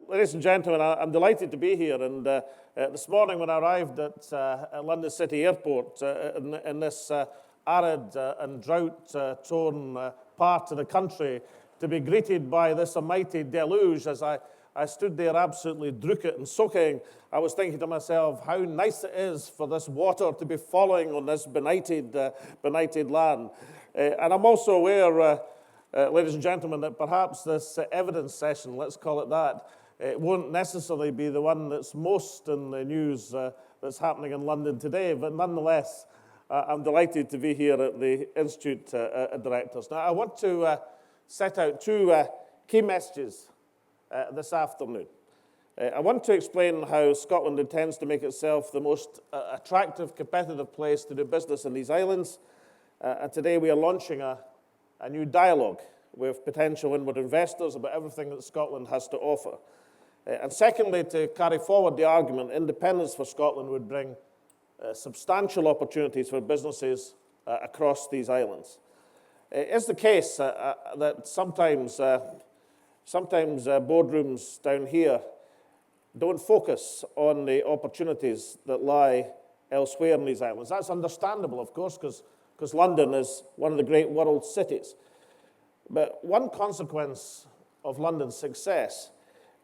Ladies and gentlemen, I'm delighted to be here. And this morning when I arrived at London City Airport in this arid and drought-torn part of the country, to be greeted by this mighty deluge as I stood there absolutely drooked and soaking, I was thinking to myself how nice it is for this water to be falling on this benighted land. And I'm also aware, ladies and gentlemen, that perhaps this evidence session, let's call it that, it won't necessarily be the one that's most in the news that's happening in London today, but nonetheless, I'm delighted to be here at the Institute of Directors. Now, I want to set out two key messages this afternoon. I want to explain how Scotland intends to make itself the most attractive, competitive place to do business in these islands. And today we are launching a new dialogue with potential inward investors about everything that Scotland has to offer. And secondly, to carry forward the argument, independence for Scotland would bring substantial opportunities for businesses across these islands. It is the case that sometimes boardrooms down here don't focus on the opportunities that lie elsewhere in these islands. That's understandable, of course, because London is one of the great world cities. But one consequence of London's success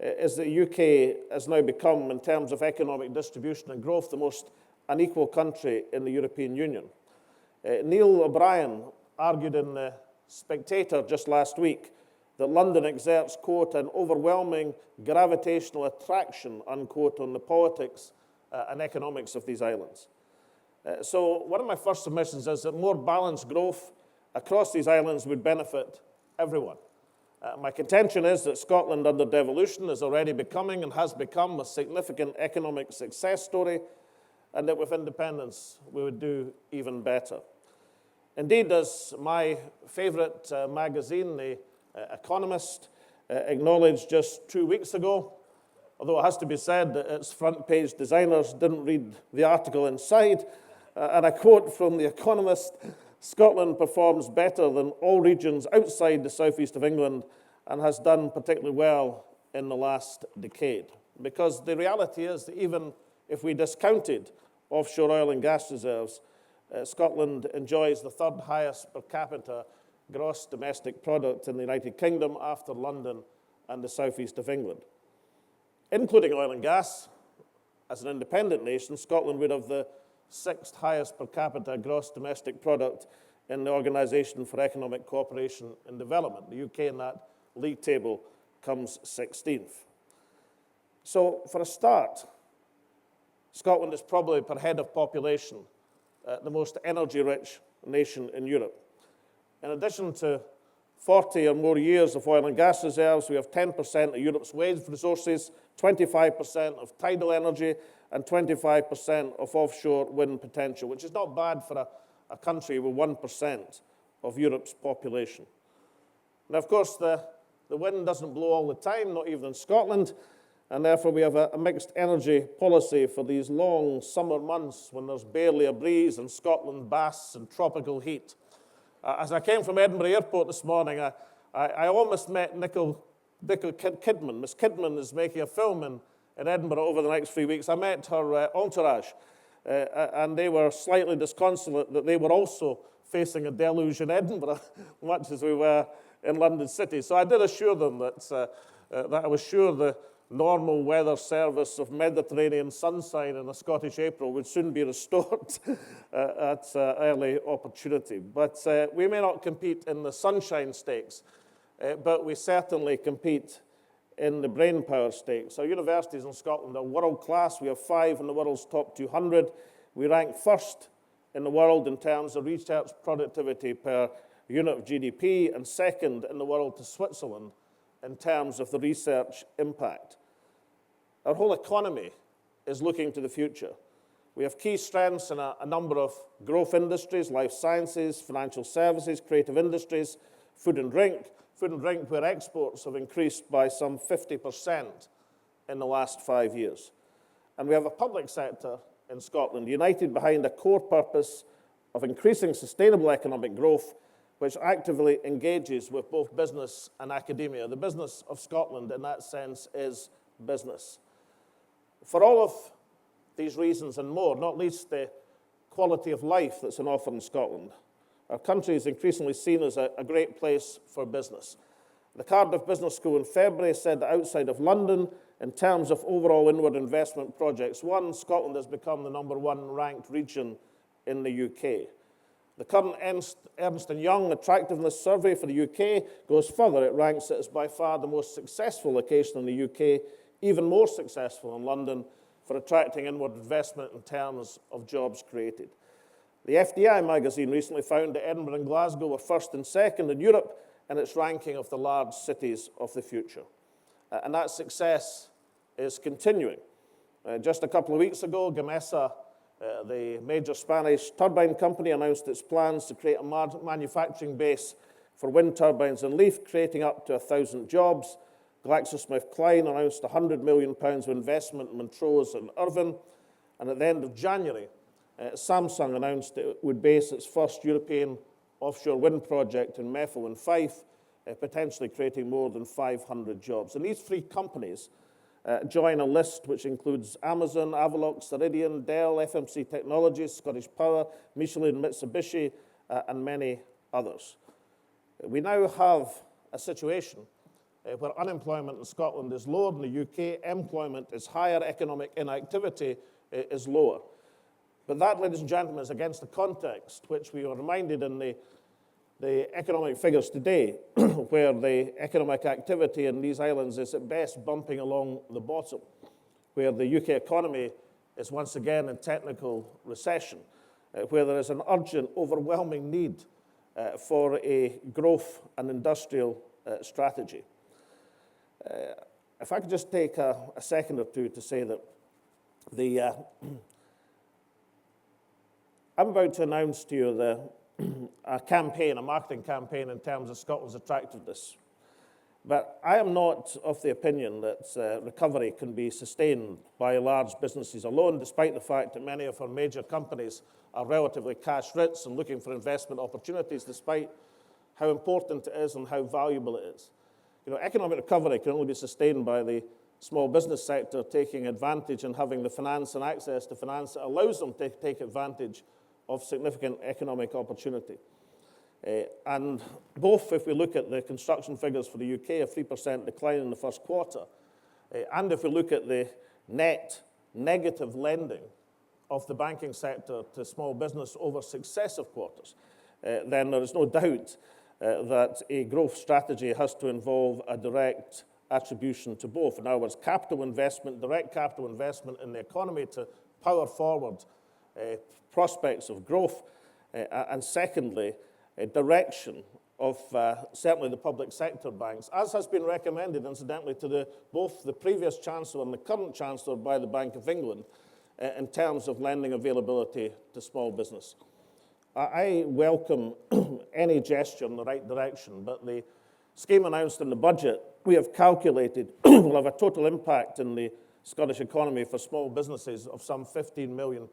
is that the UK has now become, in terms of economic distribution and growth, the most unequal country in the European Union. Neil O'Brien argued in The Spectator just last week that London exerts, quote, an overwhelming gravitational attraction, unquote, on the politics and economics of these islands. So one of my first submissions is that more balanced growth across these islands would benefit everyone. My contention is that Scotland under devolution is already becoming and has become a significant economic success story, and that with independence we would do even better. Indeed, as my favorite magazine, The Economist, acknowledged just 2 weeks ago, although it has to be said that its front page designers didn't read the article inside, and I quote from The Economist, Scotland performs better than all regions outside the southeast of England and has done particularly well in the last decade. Because the reality is that even if we discounted offshore oil and gas reserves, Scotland enjoys the third highest per capita gross domestic product in the United Kingdom after London and the southeast of England. Including oil and gas, as an independent nation, Scotland would have the sixth highest per capita gross domestic product in the Organisation for Economic Cooperation and Development. The UK in that league table comes 16th. So for a start, Scotland is probably, per head of population, the most energy-rich nation in Europe. In addition to 40 or more years of oil and gas reserves, we have 10% of Europe's wave resources, 25% of tidal energy, and 25% of offshore wind potential, which is not bad for a country with 1% of Europe's population. Now, of course, the wind doesn't blow all the time, not even in Scotland, and therefore we have a mixed energy policy for these long summer months when there's barely a breeze and Scotland basks in tropical heat. As I came from Edinburgh Airport this morning, I almost met Nicole Kidman. Miss Kidman is making a film in Edinburgh over the next 3 weeks. I met her entourage, and they were slightly disconsolate that they were also facing a deluge in Edinburgh, much as we were in London City. So I did assure them that I was sure the normal weather service of Mediterranean sunshine in a Scottish April would soon be restored at early opportunity. But we may not compete in the sunshine stakes, but we certainly compete in the brain power stakes. Our universities in Scotland are world class. We have 5 in the world's top 200. We rank first in the world in terms of research productivity per unit of GDP, and second in the world to Switzerland in terms of the research impact. Our whole economy is looking to the future. We have key strengths in a number of growth industries, life sciences, financial services, creative industries, food and drink, where exports have increased by some 50% in the last 5 years. And we have a public sector in Scotland united behind a core purpose of increasing sustainable economic growth, which actively engages with both business and academia. The business of Scotland, in that sense, is business. For all of these reasons and more, not least the quality of life that's on offer in Scotland, our country is increasingly seen as a great place for business. The Cardiff Business School in February said that outside of London, in terms of overall inward investment projects won, Scotland has become the #1 ranked region in the UK. The current Ernst & Young Attractiveness Survey for the UK goes further. It ranks it as by far the most successful location in the UK, even more successful in London for attracting inward investment in terms of jobs created. The FDI magazine recently found that Edinburgh and Glasgow were first and second in Europe in its ranking of the large cities of the future. And that success is continuing. Just a couple of weeks ago, Gamesa, the major Spanish turbine company, announced its plans to create a manufacturing base for wind turbines in Leith, creating up to 1,000 jobs. GlaxoSmithKline announced £100 million of investment in Montrose and Irvine. And at the end of January, Samsung announced it would base its first European offshore wind project in Meffel in Fife, potentially creating more than 500 jobs. And these three companies join a list which includes Amazon, Avalox, Iridian, Dell, FMC Technologies, Scottish Power, Michelin, Mitsubishi, and many others. We now have a situation where unemployment in Scotland is lower than the UK, employment is higher, economic inactivity is lower. But that, ladies and gentlemen, is against the context which we were reminded in the economic figures today, where the economic activity in these islands is at best bumping along the bottom, where the UK economy is once again in technical recession, where there is an urgent, overwhelming need for a growth and industrial strategy. If I could just take a second or two to say that I'm about to announce to you a marketing campaign in terms of Scotland's attractiveness. But I am not of the opinion that recovery can be sustained by large businesses alone, despite the fact that many of our major companies are relatively cash-rich and looking for investment opportunities, despite how important it is and how valuable it is. You know, economic recovery can only be sustained by the small business sector taking advantage and having the finance and access to finance that allows them to take advantage of significant economic opportunity. And both, if we look at the construction figures for the UK, a 3% decline in the first quarter, and if we look at the net negative lending of the banking sector to small business over successive quarters, then there is no doubt that a growth strategy has to involve a direct attribution to both. In other words, capital investment, direct capital investment in the economy to power forward prospects of growth, and secondly, a direction of certainly the public sector banks, as has been recommended, incidentally, to both the previous Chancellor and the current Chancellor by the Bank of England in terms of lending availability to small business. I welcome any gesture in the right direction, but the scheme announced in the budget, we have calculated, will have a total impact in the Scottish economy for small businesses of some £15 million,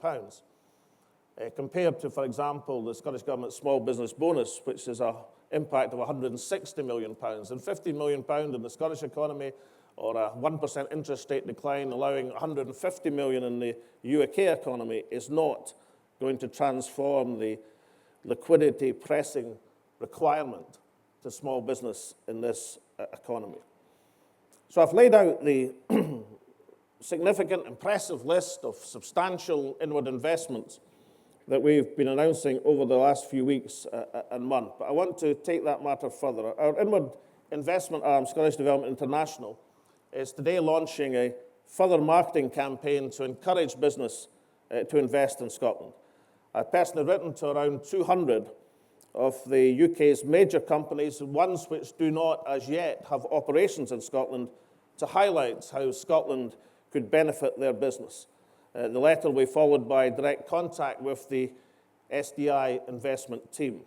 compared to, for example, the Scottish Government's small business bonus, which is an impact of £160 million. And £15 million in the Scottish economy, or a 1% interest rate decline, allowing £150 million in the UK economy, is not going to transform the liquidity pressing requirement to small business in this economy. So I've laid out the significant, impressive list of substantial inward investments that we've been announcing over the last few weeks and months. But I want to take that matter further. Our inward investment arm, Scottish Development International, is today launching a further marketing campaign to encourage business to invest in Scotland. I've personally written to around 200 of the UK's major companies, ones which do not as yet have operations in Scotland, to highlight how Scotland could benefit their business. The letter will be followed by direct contact with the SDI investment team.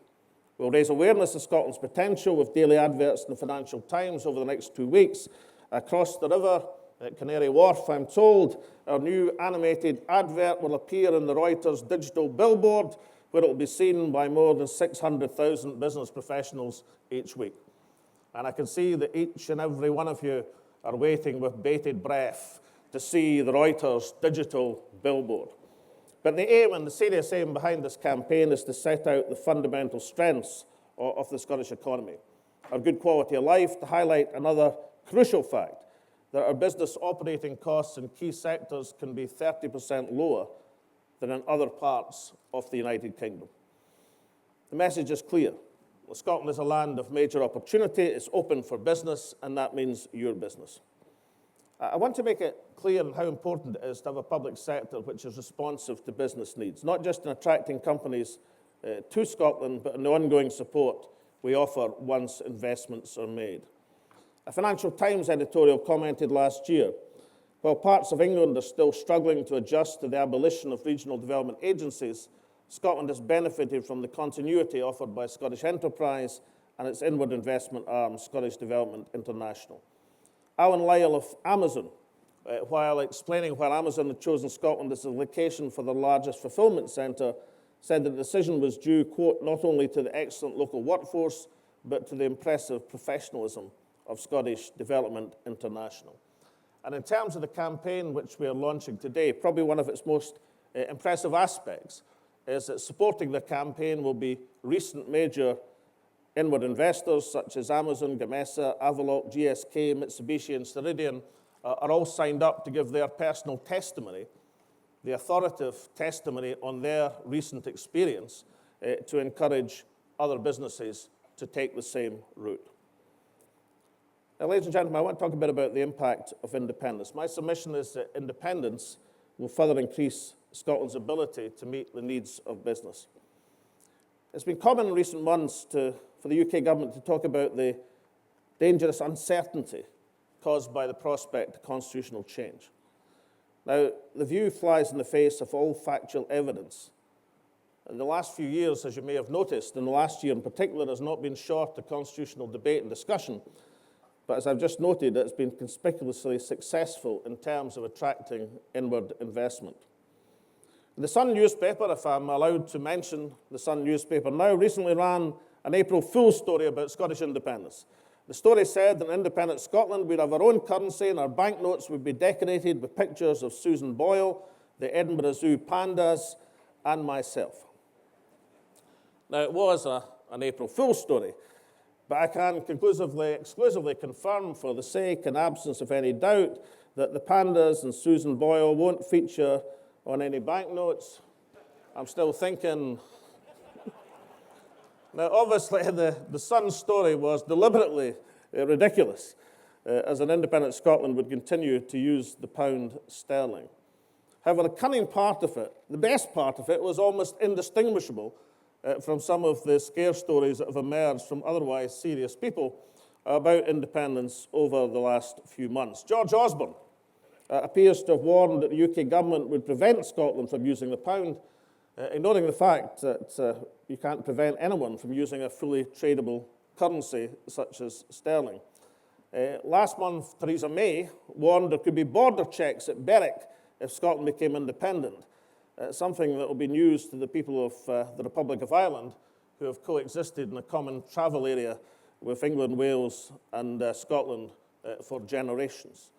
We'll raise awareness of Scotland's potential with daily adverts in the Financial Times over the next 2 weeks. Across the river at Canary Wharf, I'm told, our new animated advert will appear in the Reuters digital billboard, where it will be seen by more than 600,000 business professionals each week. And I can see that each and every one of you are waiting with bated breath to see the Reuters digital billboard. But the aim and the serious aim behind this campaign is to set out the fundamental strengths of the Scottish economy, our good quality of life, to highlight another crucial fact, that our business operating costs in key sectors can be 30% lower than in other parts of the United Kingdom. The message is clear. Scotland is a land of major opportunity. It's open for business, and that means your business. I want to make it clear how important it is to have a public sector which is responsive to business needs, not just in attracting companies to Scotland, but in the ongoing support we offer once investments are made. A Financial Times editorial commented last year, while parts of England are still struggling to adjust to the abolition of regional development agencies, Scotland has benefited from the continuity offered by Scottish Enterprise and its inward investment arm, Scottish Development International. Alan Lyle of Amazon, while explaining why Amazon had chosen Scotland as the location for the largest fulfillment centre, said the decision was due, quote, not only to the excellent local workforce, but to the impressive professionalism of Scottish Development International. And in terms of the campaign which we are launching today, probably one of its most impressive aspects is that supporting the campaign will be recent major inward investors such as Amazon, Gamesa, Avaloq, GSK, Mitsubishi, and Ceridian are all signed up to give their personal testimony, the authoritative testimony on their recent experience to encourage other businesses to take the same route. Now, ladies and gentlemen, I want to talk a bit about the impact of independence. My submission is that independence will further increase Scotland's ability to meet the needs of business. It's been common in recent months for the UK government to talk about the dangerous uncertainty caused by the prospect of constitutional change. Now, the view flies in the face of all factual evidence. In the last few years, as you may have noticed, in the last year in particular, has not been short of constitutional debate and discussion, but as I've just noted, it's been conspicuously successful in terms of attracting inward investment. The Sun newspaper, if I'm allowed to mention the Sun newspaper now, recently ran an April Fool's story about Scottish independence. The story said that in independent Scotland we'd have our own currency and our banknotes would be decorated with pictures of Susan Boyle, the Edinburgh Zoo pandas, and myself. Now, it was an April Fool's story, but I can exclusively confirm, for the sake and absence of any doubt, that the pandas and Susan Boyle won't feature on any banknotes. I'm still thinking. Now, obviously, the Sun story was deliberately ridiculous, as an independent Scotland would continue to use the pound sterling. However, the cunning part of it, the best part of it, was almost indistinguishable from some of the scare stories that have emerged from otherwise serious people about independence over the last few months. George Osborne appears to have warned that the UK government would prevent Scotland from using the pound, ignoring the fact that you can't prevent anyone from using a fully tradable currency such as sterling. Last month, Theresa May warned there could be border checks at Berwick if Scotland became independent, something that will be news to the people of the Republic of Ireland, who have coexisted in a common travel area with England, Wales, and Scotland for generations.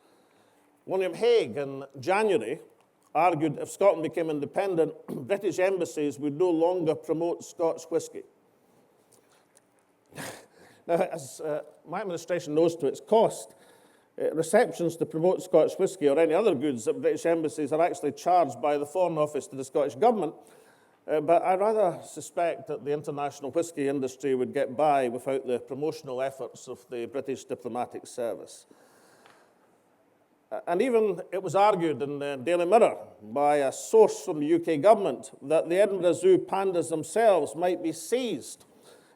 William Hague in January argued if Scotland became independent, British embassies would no longer promote Scotch whisky. Now, as my administration knows to its cost, receptions to promote Scotch whisky or any other goods at British embassies are actually charged by the Foreign Office to the Scottish Government, but I rather suspect that the international whisky industry would get by without the promotional efforts of the British Diplomatic Service. And even it was argued in the Daily Mirror by a source from the UK government that the Edinburgh Zoo pandas themselves might be seized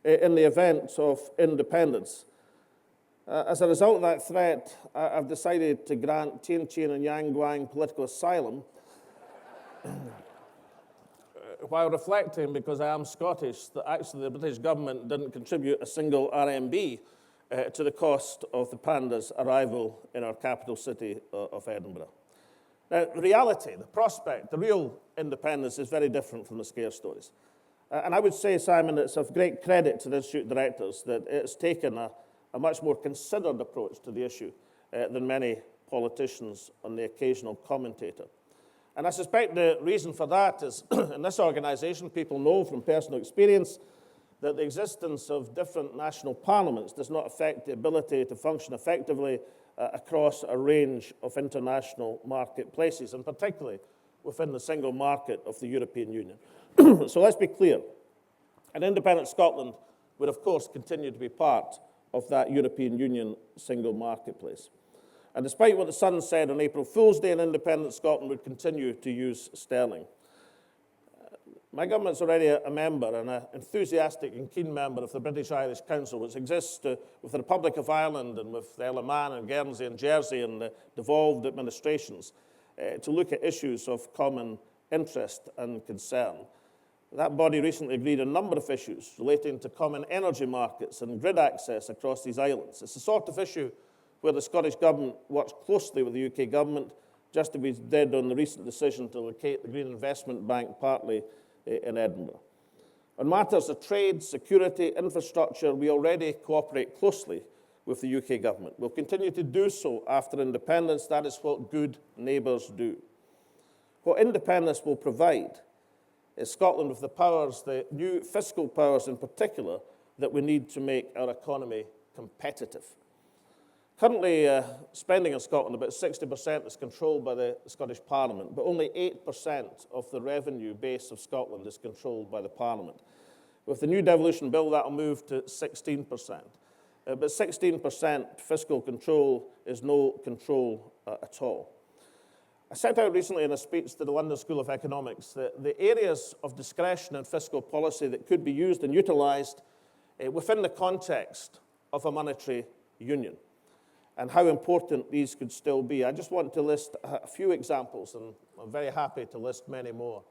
in the event of independence. As a result of that threat, I've decided to grant Tien Chin and Yang Guang political asylum while reflecting, because I am Scottish, that actually the British government didn't contribute a single RMB to the cost of the pandas' arrival in our capital city of Edinburgh. Now, the reality, the prospect, the real independence is very different from the scare stories. And I would say, Simon, it's of great credit to the Institute directors that it's taken a much more considered approach to the issue than many politicians and the occasional commentator. And I suspect the reason for that is, in this organisation, people know from personal experience that the existence of different national parliaments does not affect the ability to function effectively across a range of international marketplaces, and particularly within the single market of the European Union. So let's be clear. An independent Scotland would, of course, continue to be part of that European Union single marketplace. And despite what the Sun said on April Fool's Day, an independent Scotland would continue to use sterling. My government's already a member, and an enthusiastic and keen member of the British-Irish Council, which exists with the Republic of Ireland and with the Isle of Man and Guernsey and Jersey and the devolved administrations to look at issues of common interest and concern. That body recently agreed on a number of issues relating to common energy markets and grid access across these islands. It's the sort of issue where the Scottish Government works closely with the UK Government, just as we did on the recent decision to locate the Green Investment Bank partly in Edinburgh. On matters of trade, security, infrastructure, we already cooperate closely with the UK Government. We'll continue to do so after independence. That is what good neighbours do. What independence will provide is Scotland with the powers, the new fiscal powers in particular, that we need to make our economy competitive. Currently, spending in Scotland, about 60% is controlled by the Scottish Parliament, but only 8% of the revenue base of Scotland is controlled by the Parliament. With the new devolution bill, that will move to 16%. But 16% fiscal control is no control at all. I set out recently in a speech to the London School of Economics that the areas of discretion in fiscal policy that could be used and utilised within the context of a monetary union, and how important these could still be. I just want to list a few examples, and I'm very happy to list many more.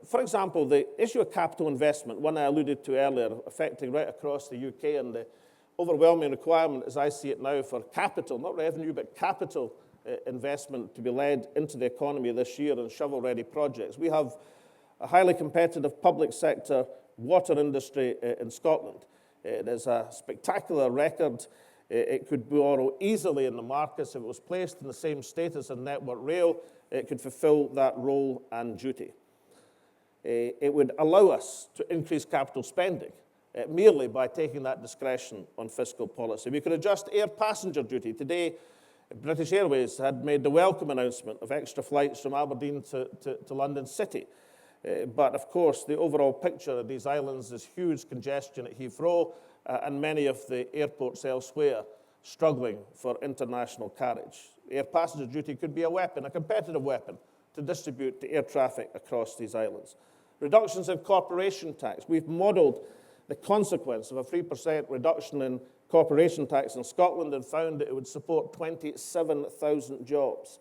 For example, the issue of capital investment, one I alluded to earlier, affecting right across the UK, and the overwhelming requirement, as I see it now, for capital, not revenue, but capital investment to be led into the economy this year in shovel-ready projects. We have a highly competitive public sector water industry in Scotland. It is a spectacular record. It could borrow easily in the markets. If it was placed in the same status as Network Rail, it could fulfill that role and duty. It would allow us to increase capital spending merely by taking that discretion on fiscal policy. We could adjust air passenger duty. Today, British Airways had made the welcome announcement of extra flights from Aberdeen to London City. But of course, the overall picture of these islands is huge congestion at Heathrow, and many of the airports elsewhere struggling for international carriage. Air passenger duty could be a weapon, a competitive weapon, to distribute the air traffic across these islands. Reductions in corporation tax. We've modelled the consequence of a 3% reduction in corporation tax in Scotland and found that it would support 27,000 jobs.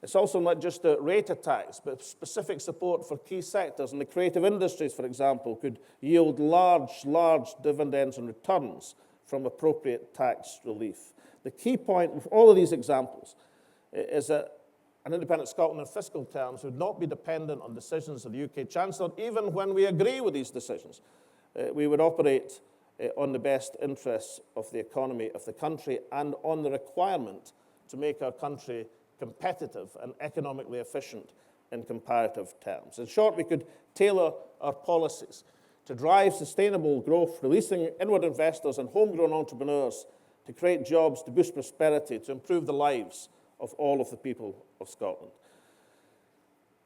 It's also not just a rate of tax, but specific support for key sectors. And the creative industries, for example, could yield large dividends and returns from appropriate tax relief. The key point with all of these examples is that an independent Scotland in fiscal terms would not be dependent on decisions of the UK Chancellor, even when we agree with these decisions. We would operate on the best interests of the economy of the country and on the requirement to make our country competitive and economically efficient in comparative terms. In short, we could tailor our policies to drive sustainable growth, releasing inward investors and homegrown entrepreneurs to create jobs, to boost prosperity, to improve the lives of all of the people of Scotland.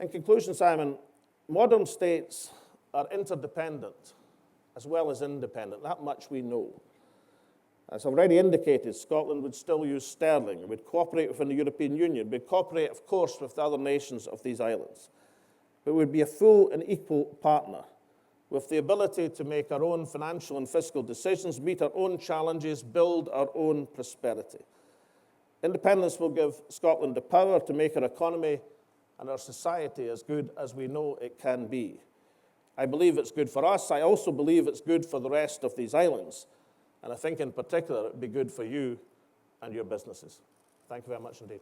In conclusion, Simon, modern states are interdependent as well as independent. That much we know. As already indicated, Scotland would still use sterling. It would cooperate within the European Union. It would cooperate, of course, with the other nations of these islands. But it would be a full and equal partner with the ability to make our own financial and fiscal decisions, meet our own challenges, build our own prosperity. Independence will give Scotland the power to make our economy and our society as good as we know it can be. I believe it's good for us. I also believe it's good for the rest of these islands. And I think in particular it would be good for you and your businesses. Thank you very much indeed.